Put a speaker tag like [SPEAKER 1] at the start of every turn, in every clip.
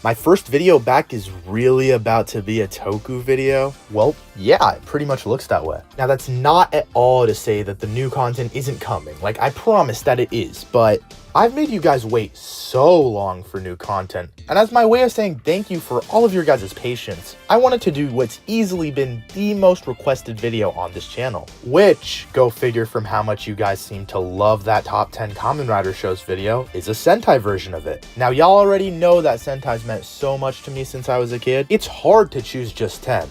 [SPEAKER 1] My first video back is really about to be a Toku video? Well, yeah, it pretty much looks that way. Now that's not at all to say that the new content isn't coming, like I promise that it is, but I've made you guys wait so long for new content, and as my way of saying thank you for all of your guys' patience, I wanted to do what's easily been the most requested video on this channel, which, go figure from how much you guys seem to love that top 10 Kamen Rider shows video, is a Sentai version of it. Now y'all already know that Sentai's meant so much to me since I was a kid, it's hard to choose just 10.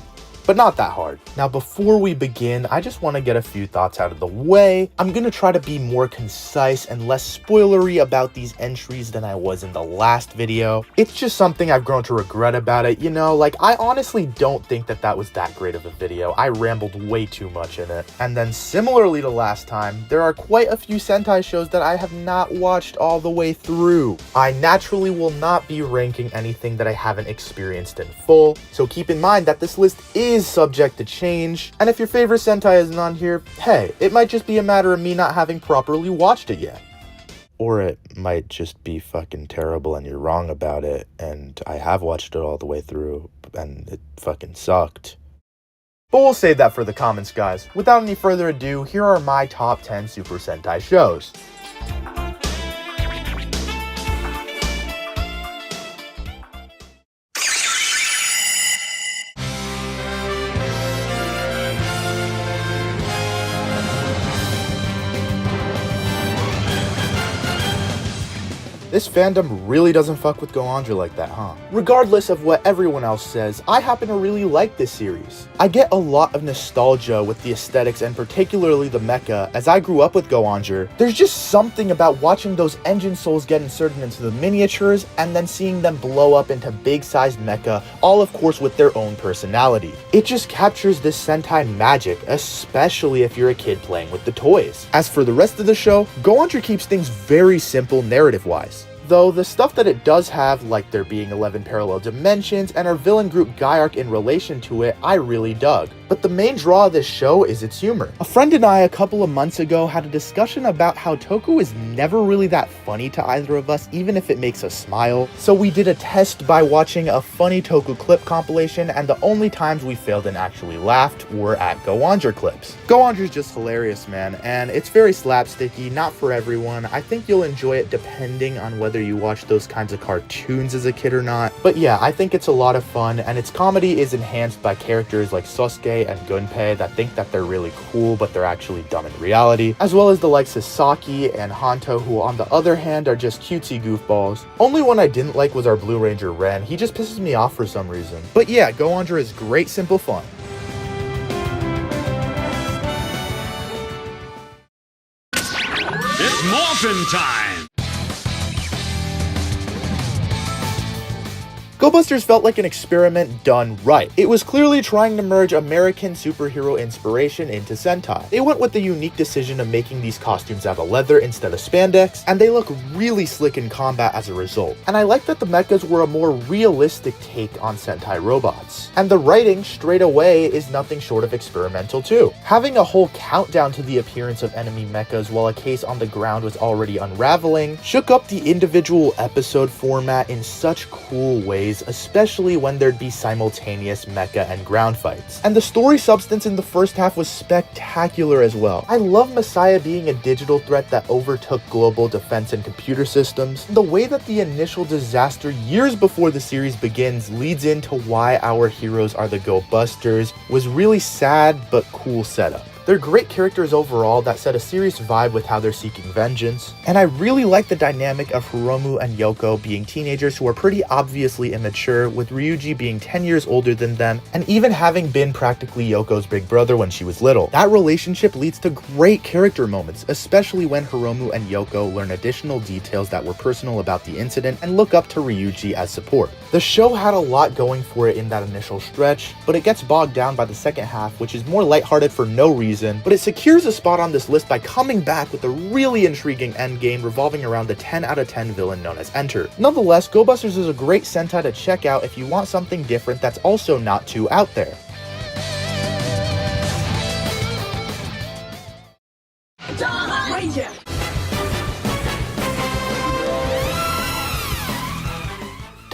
[SPEAKER 1] But not that hard. Now before we begin, I just want to get a few thoughts out of the way. I'm gonna try to be more concise and less spoilery about these entries than I was in the last video. It's just something I've grown to regret about it, you know, like I honestly don't think that was that great of a video. I rambled way too much in it. And then similarly to last time, there are quite a few Sentai shows that I have not watched all the way through. I naturally will not be ranking anything that I haven't experienced in full, so keep in mind that this list is subject to change, and if your favorite Sentai isn't on here, hey, it might just be a matter of me not having properly watched it yet. Or it might just be fucking terrible and you're wrong about it, and I have watched it all the way through, and it fucking sucked. But we'll save that for the comments, guys. Without any further ado, here are my top 10 Super Sentai shows. This fandom really doesn't fuck with Go-Onger like that, huh? Regardless of what everyone else says, I happen to really like this series. I get a lot of nostalgia with the aesthetics and particularly the mecha. As I grew up with Go-Onger, there's just something about watching those engine souls get inserted into the miniatures and then seeing them blow up into big-sized mecha, all of course with their own personality. It just captures this Sentai magic, especially if you're a kid playing with the toys. As for the rest of the show, Go-Onger keeps things very simple narrative-wise. Though the stuff that it does have, like there being 11 parallel dimensions and our villain group Gaiark in relation to it, I really dug. But the main draw of this show is its humor. A friend and I a couple of months ago had a discussion about how Toku is never really that funny to either of us, even if it makes us smile. So we did a test by watching a funny Toku clip compilation, and the only times we failed and actually laughed were at Go-Onger clips. Go-Onger's just hilarious, man, and it's very slapsticky, not for everyone. I think you'll enjoy it depending on whether you watch those kinds of cartoons as a kid or not. But yeah, I think it's a lot of fun, and its comedy is enhanced by characters like Sosuke and Gunpei that think that they're really cool, but they're actually dumb in reality, as well as the likes of Saki and Hanto, who on the other hand are just cutesy goofballs. Only one I didn't like was our Blue Ranger Ren. He just pisses me off for some reason. But yeah, Go-Onger is great, simple fun.
[SPEAKER 2] It's morphin' time!
[SPEAKER 1] Go-Busters felt like an experiment done right. It was clearly trying to merge American superhero inspiration into Sentai. They went with the unique decision of making these costumes out of leather instead of spandex, and they look really slick in combat as a result. And I like that the mechas were a more realistic take on Sentai robots. And the writing, straight away, is nothing short of experimental too. Having a whole countdown to the appearance of enemy mechas while a case on the ground was already unraveling shook up the individual episode format in such cool ways, especially when there'd be simultaneous mecha and ground fights. And the story substance in the first half was spectacular as well. I love Messiah being a digital threat that overtook global defense and computer systems. The way that the initial disaster years before the series begins leads into why our heroes are the Go-Busters was really sad but cool setup. They're great characters overall that set a serious vibe with how they're seeking vengeance, and I really like the dynamic of Hiromu and Yoko being teenagers who are pretty obviously immature, with Ryuji being 10 years older than them, and even having been practically Yoko's big brother when she was little. That relationship leads to great character moments, especially when Hiromu and Yoko learn additional details that were personal about the incident and look up to Ryuji as support. The show had a lot going for it in that initial stretch, but it gets bogged down by the second half, which is more lighthearted for no reason, but it secures a spot on this list by coming back with a really intriguing endgame revolving around the 10 out of 10 villain known as Enter. Nonetheless, Go-Busters is a great Sentai to check out if you want something different that's also not too out there.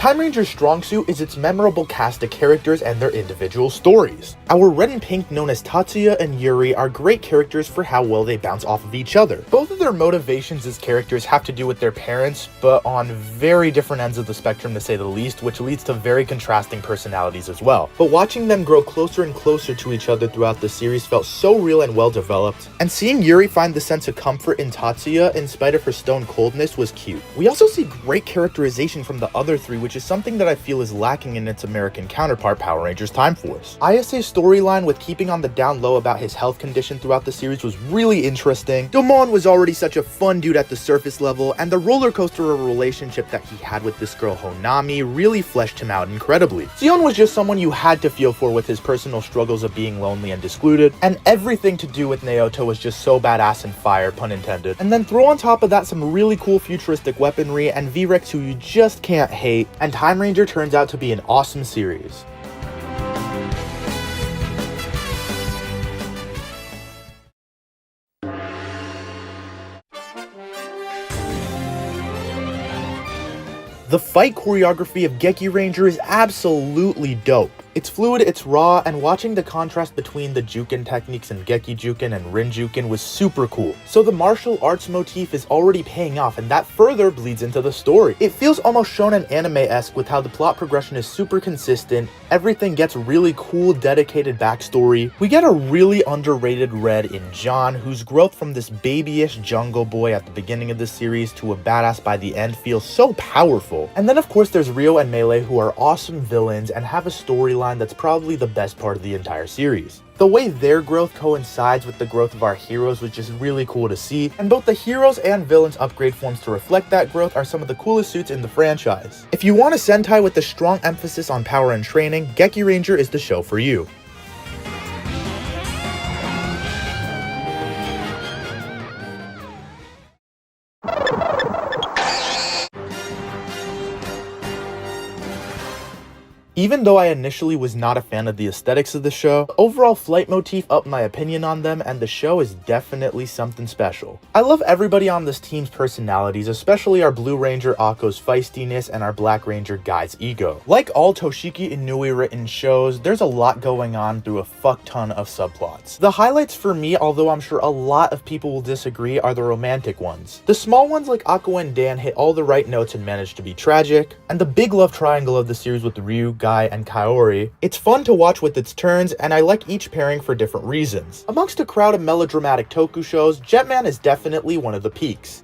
[SPEAKER 1] Timeranger's strong suit is its memorable cast of characters and their individual stories. Our red and pink known as Tatsuya and Yuri are great characters for how well they bounce off of each other. Both of their motivations as characters have to do with their parents, but on very different ends of the spectrum to say the least, which leads to very contrasting personalities as well. But watching them grow closer and closer to each other throughout the series felt so real and well developed, and seeing Yuri find the sense of comfort in Tatsuya in spite of her stone coldness was cute. We also see great characterization from the other three, which is something that I feel is lacking in its American counterpart, Power Rangers Time Force. Ayase's storyline with keeping on the down low about his health condition throughout the series was really interesting. Domon was already such a fun dude at the surface level, and the roller coaster of a relationship that he had with this girl Honami really fleshed him out incredibly. Sion was just someone you had to feel for with his personal struggles of being lonely and discluded, and everything to do with Naoto was just so badass and fire, pun intended. And then throw on top of that some really cool futuristic weaponry and V-Rex who you just can't hate, and Timeranger turns out to be an awesome series. The fight choreography of Gekiranger is absolutely dope. It's fluid, it's raw, and watching the contrast between the Juken techniques and Geki-Juken and Rin-Juken was super cool. So the martial arts motif is already paying off, and that further bleeds into the story. It feels almost shonen anime-esque with how the plot progression is super consistent, everything gets really cool, dedicated backstory. We get a really underrated Red in John, whose growth from this babyish jungle boy at the beginning of the series to a badass by the end feels so powerful. And then of course there's Ryo and Melee, who are awesome villains and have a storyline that's probably the best part of the entire series. The way their growth coincides with the growth of our heroes was just really cool to see, and both the heroes and villains upgrade forms to reflect that growth are some of the coolest suits in the franchise. If you want a Sentai with a strong emphasis on power and training, Gekiranger is the show for you. Even though I initially was not a fan of the aesthetics of the show, the overall flight motif upped my opinion on them, and the show is definitely something special. I love everybody on this team's personalities, especially our Blue Ranger Akko's feistiness and our Black Ranger Guy's ego. Like all Toshiki Inui written shows, there's a lot going on through a fuck ton of subplots. The highlights for me, although I'm sure a lot of people will disagree, are the romantic ones. The small ones like Akko and Dan hit all the right notes and managed to be tragic, and the big love triangle of the series with Ryu, Guy, and Kaori. It's fun to watch with its turns, and I like each pairing for different reasons. Amongst a crowd of melodramatic toku shows, Jetman is definitely one of the peaks.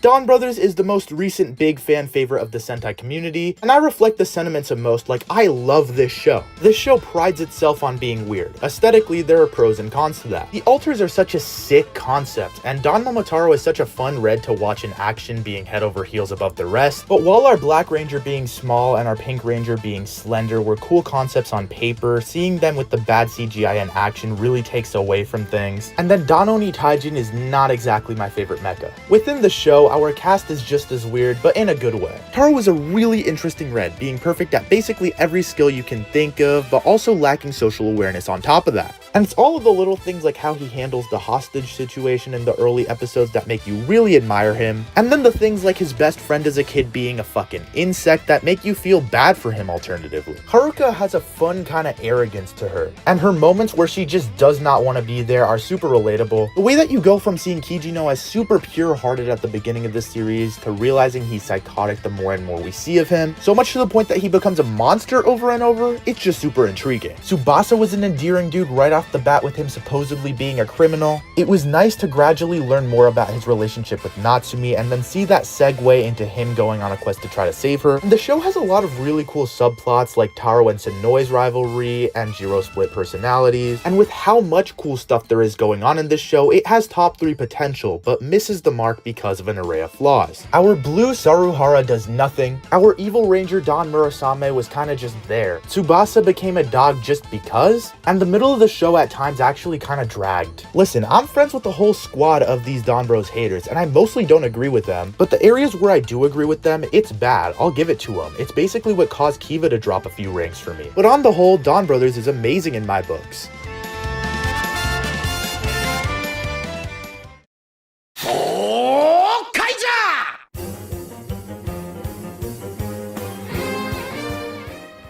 [SPEAKER 1] Donbrothers is the most recent big fan favorite of the Sentai community, and I reflect the sentiments of most. Like, I love this show. This show prides itself on being weird. Aesthetically, there are pros and cons to that. The alters are such a sick concept, and Don Momotaro is such a fun Red to watch in action, being head over heels above the rest. But while our Black Ranger being small and our Pink Ranger being slender were cool concepts on paper, seeing them with the bad CGI in action really takes away from things. And then Danoni Taijin is not exactly my favorite mecha. Within the show, our cast is just as weird, but in a good way. Taro was a really interesting Red, being perfect at basically every skill you can think of, but also lacking social awareness on top of that. And it's all of the little things like how he handles the hostage situation in the early episodes that make you really admire him, and then the things like his best friend as a kid being a fucking insect that make you feel bad for him alternatively. Haruka has a fun kind of arrogance to her, and her moments where she just does not want to be there are super relatable. The way that you go from seeing Kijino as super pure-hearted at the beginning of this series to realizing he's psychotic the more and more we see of him, so much to the point that he becomes a monster over and over, it's just super intriguing. Tsubasa was an endearing dude right off the bat with him supposedly being a criminal. It was nice to gradually learn more about his relationship with Natsumi and then see that segue into him going on a quest to try to save her. And the show has a lot of really cool subplots like Taro and Sanoi's rivalry and Jiro's split personalities, and with how much cool stuff there is going on in this show, it has top 3 potential, but misses the mark because of an array of flaws. Our blue Saruhara does nothing. Our evil ranger Don Murasame was kinda just there. Tsubasa became a dog just because, and the middle of the show at times actually kinda dragged. Listen, I'm friends with the whole squad of these Don Bros haters, and I mostly don't agree with them, but the areas where I do agree with them, it's bad. I'll give it to them. It's basically what caused Kiva to drop a few ranks for me. But on the whole, Donbrothers is amazing in my books.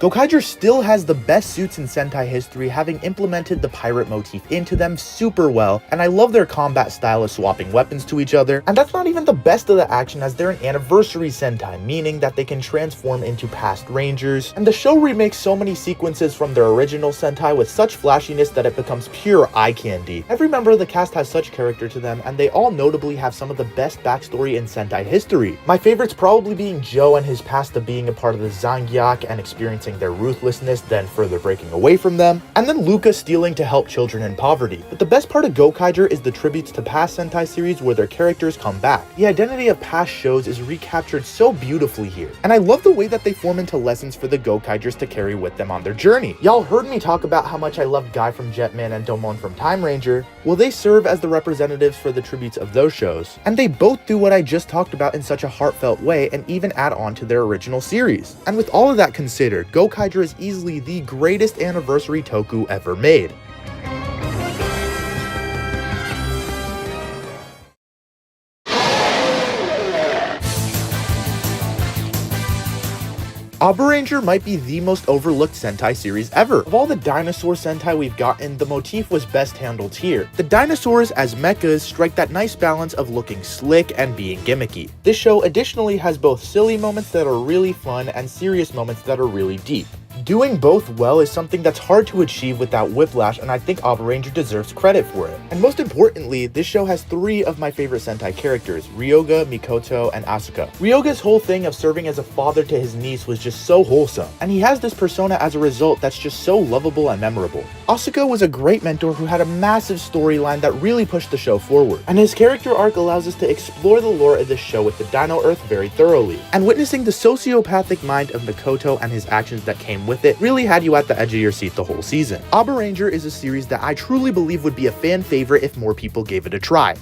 [SPEAKER 1] Gokaiger still has the best suits in Sentai history, having implemented the pirate motif into them super well, and I love their combat style of swapping weapons to each other. And that's not even the best of the action, as they're an anniversary Sentai, meaning that they can transform into past Rangers, and the show remakes so many sequences from their original Sentai with such flashiness that it becomes pure eye candy. Every member of the cast has such character to them, and they all notably have some of the best backstory in Sentai history. My favorites probably being Joe and his past of being a part of the Zangiak and experiencing their ruthlessness, then further breaking away from them, and then Luca stealing to help children in poverty. But the best part of Gokaiger is the tributes to past Sentai series where their characters come back. The identity of past shows is recaptured so beautifully here, and I love the way that they form into lessons for the Gokaigers to carry with them on their journey. Y'all heard me talk about how much I love Guy from Jetman and Domon from Timeranger. Well, they serve as the representatives for the tributes of those shows, and they both do what I just talked about in such a heartfelt way and even add on to their original series. And with all of that considered, Gokaiger is easily the greatest anniversary toku ever made. Abaranger might be the most overlooked Sentai series ever. Of all the dinosaur Sentai we've gotten, the motif was best handled here. The dinosaurs as mechas strike that nice balance of looking slick and being gimmicky. This show additionally has both silly moments that are really fun and serious moments that are really deep. Doing both well is something that's hard to achieve without whiplash, and I think Abaranger deserves credit for it. And most importantly, this show has 3 of my favorite Sentai characters, Ryoga, Mikoto, and Asuka. Ryoga's whole thing of serving as a father to his niece was just so wholesome, and he has this persona as a result that's just so lovable and memorable. Asuka was a great mentor who had a massive storyline that really pushed the show forward, and his character arc allows us to explore the lore of this show with the Dino Earth very thoroughly. And witnessing the sociopathic mind of Mikoto and his actions that came with it really had you at the edge of your seat the whole season. Abaranger is a series that I truly believe would be a fan favorite if more people gave it a try.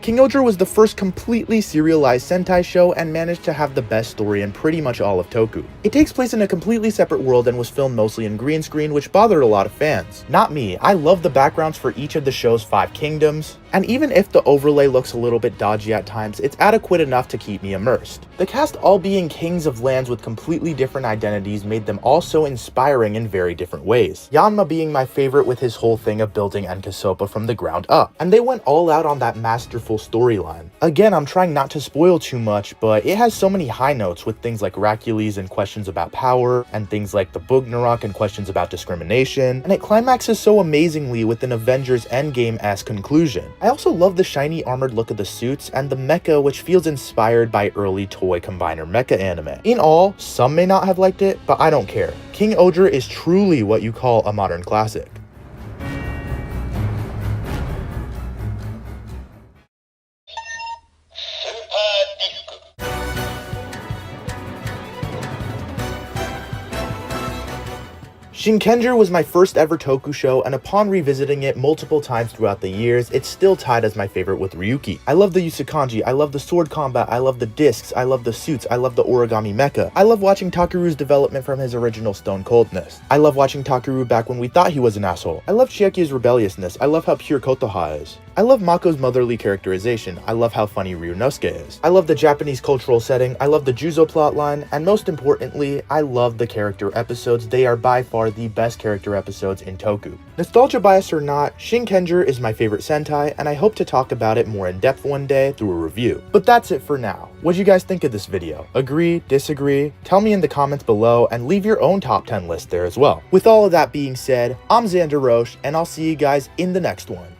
[SPEAKER 1] King-Ohger was the first completely serialized Sentai show and managed to have the best story in pretty much all of Toku. It takes place in a completely separate world and was filmed mostly in green screen, which bothered a lot of fans. Not me, I love the backgrounds for each of the show's 5 kingdoms, and even if the overlay looks a little bit dodgy at times, it's adequate enough to keep me immersed. The cast all being kings of lands with completely different identities made them all so inspiring in very different ways. Yanma being my favorite with his whole thing of building Enkasopa from the ground up, and they went all out on that masterful storyline. Again, I'm trying not to spoil too much, but it has so many high notes with things like Racules and questions about power, and things like the Bugnarok and questions about discrimination, and it climaxes so amazingly with an Avengers Endgame-esque conclusion. I also love the shiny armored look of the suits and the mecha, which feels inspired by early toy combiner mecha anime. In all, some may not have liked it, but I don't care. King-Ohger is truly what you call a modern classic. Shinkenger was my first ever Toku show, and upon revisiting it multiple times throughout the years, it's still tied as my favorite with Ryuki. I love the Yusakanji, I love the sword combat, I love the discs, I love the suits, I love the origami mecha. I love watching Takeru's development from his original stone coldness. I love watching Takeru back when we thought he was an asshole. I love Chiaki's rebelliousness, I love how pure Kotoha is. I love Mako's motherly characterization, I love how funny Ryunosuke is. I love the Japanese cultural setting, I love the Juzo plotline, and most importantly, I love the character episodes. They are by far the best character episodes in Toku. Nostalgia bias or not, Shinkenger is my favorite Sentai, and I hope to talk about it more in depth one day through a review. But that's it for now. What do you guys think of this video? Agree? Disagree? Tell me in the comments below, and leave your own top 10 list there as well. With all of that being said, I'm Xander Roche, and I'll see you guys in the next one.